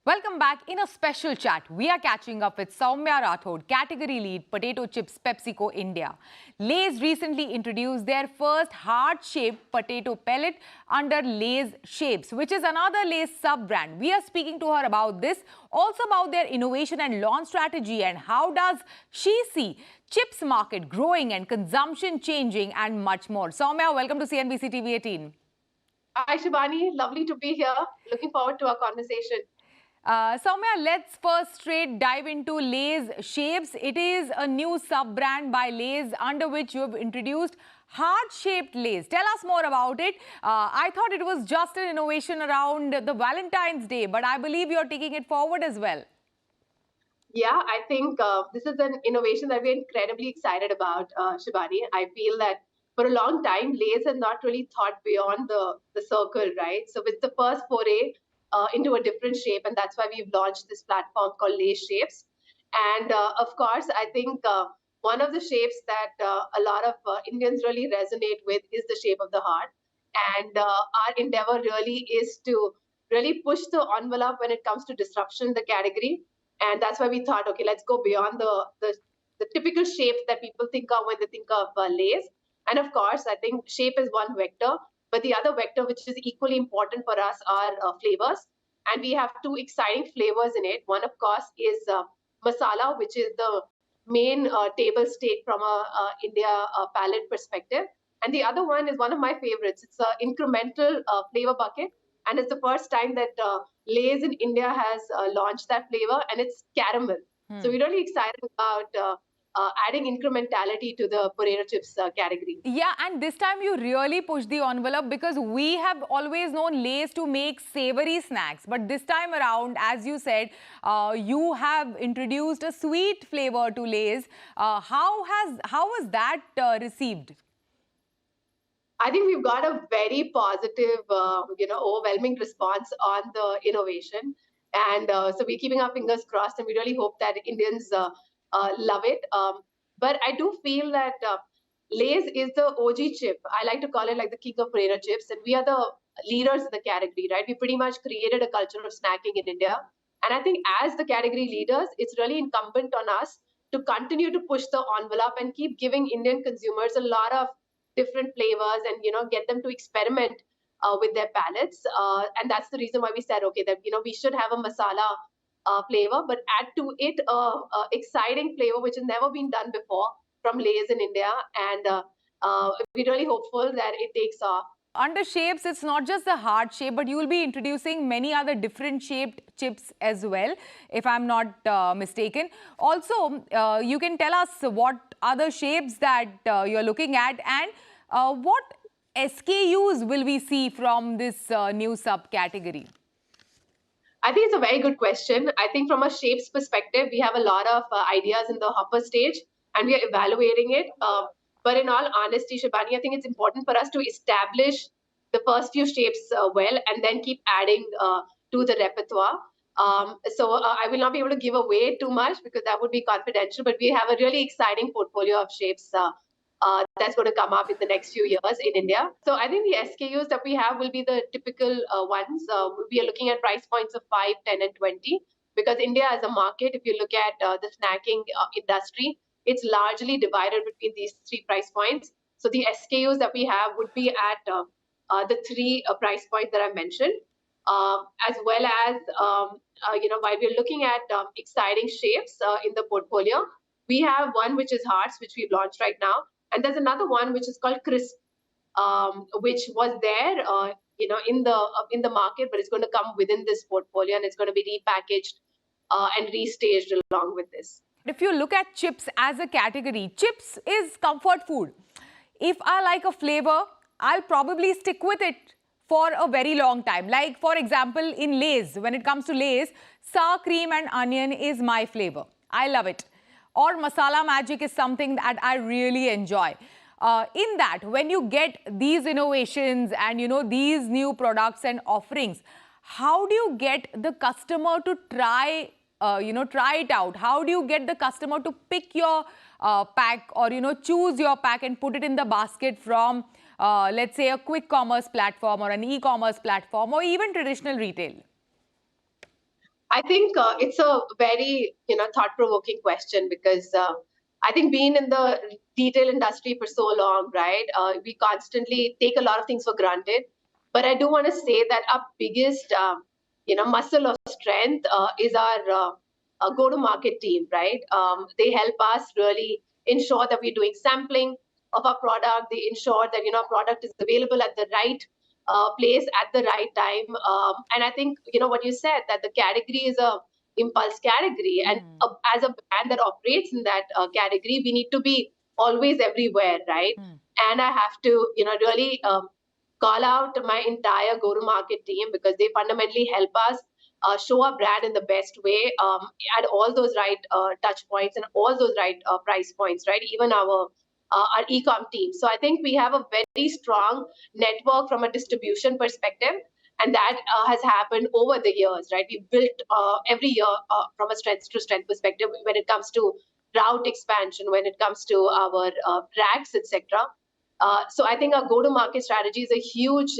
Welcome back. In a special chat, we are catching up with Saumya Rathor, category lead, potato chips, PepsiCo India. Lay's recently introduced their first heart-shaped potato pellet under Lay's Shapez, which is another Lay's sub-brand. We are speaking to her about this, also about their innovation and launch strategy, and how does she see chips market growing and consumption changing, and much more. Saumya, welcome to CNBC TV18. Hi, Shivani. Lovely to be here. Looking forward to our conversation. Saumya, let's first straight dive into Lay's Shapez. It is a new sub-brand by Lay's under which you have introduced heart-shaped Lays. Tell us more about it. I thought it was just an innovation around the Valentine's Day, but I believe you're taking it forward as well. Yeah, I think this is an innovation that we're incredibly excited about, Shivani. I feel that for a long time, Lays have not really thought beyond the circle, right? So it's the first foray into a different shape, and that's why we've launched this platform called Lay's Shapez. And of course, I think one of the shapes that a lot of Indians really resonate with is the shape of the heart. And our endeavor really is to really push the envelope when it comes to disruption in the category. And that's why we thought, okay, let's go beyond the typical shapes that people think of when they think of Lays. And of course, I think shape is one vector, but the other vector, which is equally important for us, are flavors. And we have two exciting flavors in it. One, of course, is masala, which is the main table stake from a India palette perspective. And the other one is one of my favorites. It's an incremental flavor bucket. And it's the first time that Lay's in India has launched that flavor, and it's caramel. So we're really excited about adding incrementality to the potato chips category. Yeah, and this time you really pushed the envelope because we have always known Lay's to make savory snacks. But this time around, as you said, you have introduced a sweet flavor to Lay's. How was that received? I think we've got a very positive, overwhelming response on the innovation. And so we're keeping our fingers crossed, and we really hope that Indians love it. But I do feel that Lay's is the OG chip. I like to call it like the king of potato chips. And we are the leaders in the category, right? We pretty much created a culture of snacking in India. And I think as the category leaders, it's really incumbent on us to continue to push the envelope and keep giving Indian consumers a lot of different flavors and get them to experiment with their palates, and that's the reason why we said, okay, that we should have a masala flavor, but add to it a exciting flavor which has never been done before from Lay's in India, and we're really hopeful that it takes off. Under Shapez, it's not just the heart shape, but you will be introducing many other different shaped chips as well, if I'm not mistaken. Also, you can tell us what other shapes that you're looking at, and what SKUs will we see from this new subcategory? I think it's a very good question. I think from a shapes perspective, we have a lot of ideas in the hopper stage, and we are evaluating it. But in all honesty, Shibani, I think it's important for us to establish the first few shapes well, and then keep adding to the repertoire. So I will not be able to give away too much because that would be confidential, but we have a really exciting portfolio of shapes that's going to come up in the next few years in India. So I think the SKUs that we have will be the typical ones. We are looking at price points of 5, 10, and 20 because India as a market, if you look at the snacking industry, it's largely divided between these 3 price points. So the SKUs that we have would be at the 3 price points that I mentioned, as well as, while we're looking at exciting shapes in the portfolio, we have one which is hearts, which we've launched right now. And there's another one which is called crisp, which was there, in the market, but it's going to come within this portfolio, and it's going to be repackaged and restaged along with this. If you look at chips as a category, chips is comfort food. If I like a flavor, I'll probably stick with it for a very long time. Like, for example, in Lay's, when it comes to Lay's, sour cream and onion is my flavor. I love it. Or masala magic is something that I really enjoy. In that, when you get these innovations and, these new products and offerings, how do you get the customer to try it out? How do you get the customer to pick your pack or, choose your pack and put it in the basket from, let's say, a quick commerce platform or an e-commerce platform or even traditional retail? I think it's a very thought-provoking question because I think being in the retail industry for so long, right? We constantly take a lot of things for granted. But I do want to say that our biggest muscle of strength is our go-to-market team, right? They help us really ensure that we're doing sampling of our product. They ensure that our product is available at the right place at the right time. And I think what you said, that the category is a impulse category, and as a brand that operates in that category, we need to be always everywhere, right? And I have to really call out my entire go-to-market team because they fundamentally help us show our brand in the best way at all those right touch points and all those right price points, right? Even our e-com team. So I think we have a very strong network from a distribution perspective, and that has happened over the years, right? We built every year from a strength to strength perspective when it comes to route expansion, when it comes to our racks, etc. So I think our go-to-market strategy is a huge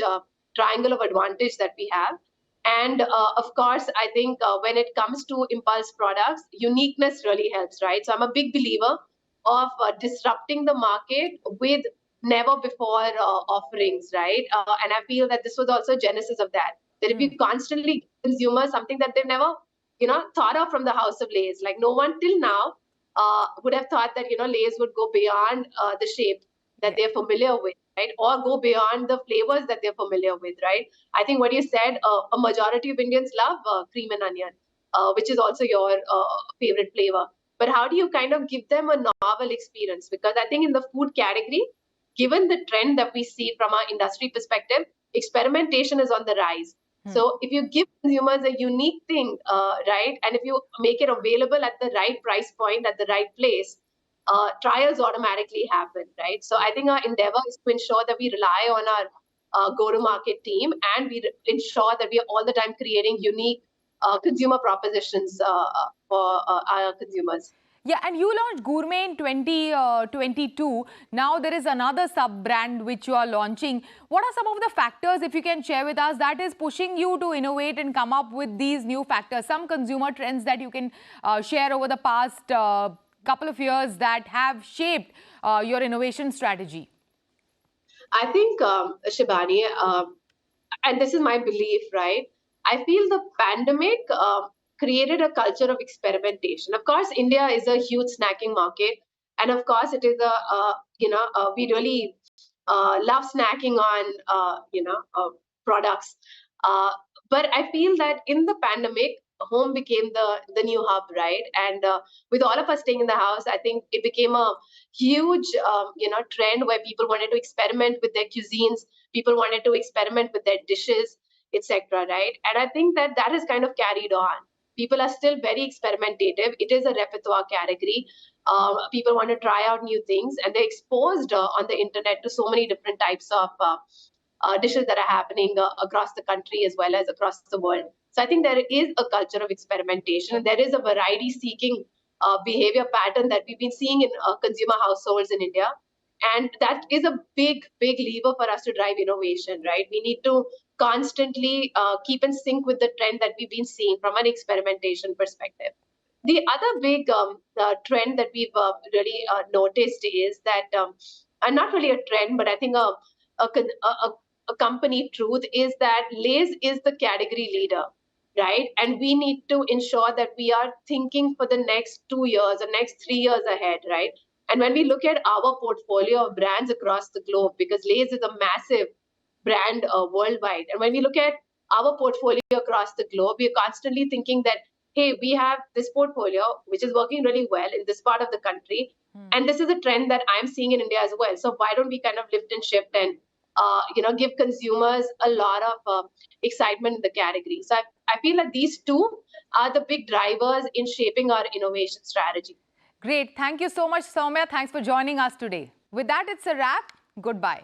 triangle of advantage that we have. And of course, I think when it comes to impulse products, uniqueness really helps, right? So I'm a big believer of disrupting the market with never before offerings, right? And I feel that this was also a genesis of that. That if you constantly give consumers something that they've never, thought of from the house of Lay's, like no one till now would have thought that Lay's would go beyond the shape that they're familiar with, right? Or go beyond the flavors that they're familiar with, right? I think what you said, a majority of Indians love cream and onion, which is also your favorite flavor. But how do you kind of give them a novel experience? Because I think in the food category, given the trend that we see from our industry perspective, experimentation is on the rise. So if you give consumers a unique thing, right, and if you make it available at the right price point, at the right place, trials automatically happen, right? So I think our endeavor is to ensure that we rely on our go-to-market team, and we ensure that we are all the time creating unique consumer propositions for our consumers. Yeah, and you launched Gourmet in 2022. Now there is another sub-brand which you are launching. What are some of the factors, if you can share with us, that is pushing you to innovate and come up with these new factors? Some consumer trends that you can share over the past couple of years that have shaped your innovation strategy? I think, Shibani, and this is my belief, right? I feel the pandemic created a culture of experimentation. Of course, India is a huge snacking market, and of course, it is we really love snacking on products. But I feel that in the pandemic, home became the new hub, right? And with all of us staying in the house, I think it became a huge trend where people wanted to experiment with their cuisines, people wanted to experiment with their dishes, etc., right? And I think that has kind of carried on. People are still very experimentative. It is a repertoire category. People want to try out new things, and they're exposed on the internet to so many different types of dishes that are happening across the country as well as across the world. So I think there is a culture of experimentation. There is a variety-seeking behavior pattern that we've been seeing in consumer households in India. And that is a big, big lever for us to drive innovation, right? We need to constantly keep in sync with the trend that we've been seeing from an experimentation perspective. The other big trend that we've really noticed is that, and not really a trend, but I think a company truth is that Lay's is the category leader, right? And we need to ensure that we are thinking for the next 2 years or next 3 years ahead, right? And when we look at our portfolio of brands across the globe, because Lay's is a massive brand worldwide, and when we look at our portfolio across the globe, we are constantly thinking that, hey, we have this portfolio which is working really well in this part of the country, and this is a trend that I'm seeing in India as well. So why don't we kind of lift and shift and give consumers a lot of excitement in the category? So I feel like these two are the big drivers in shaping our innovation strategy. Great. Thank you so much, Saumya. Thanks for joining us today. With that, it's a wrap. Goodbye.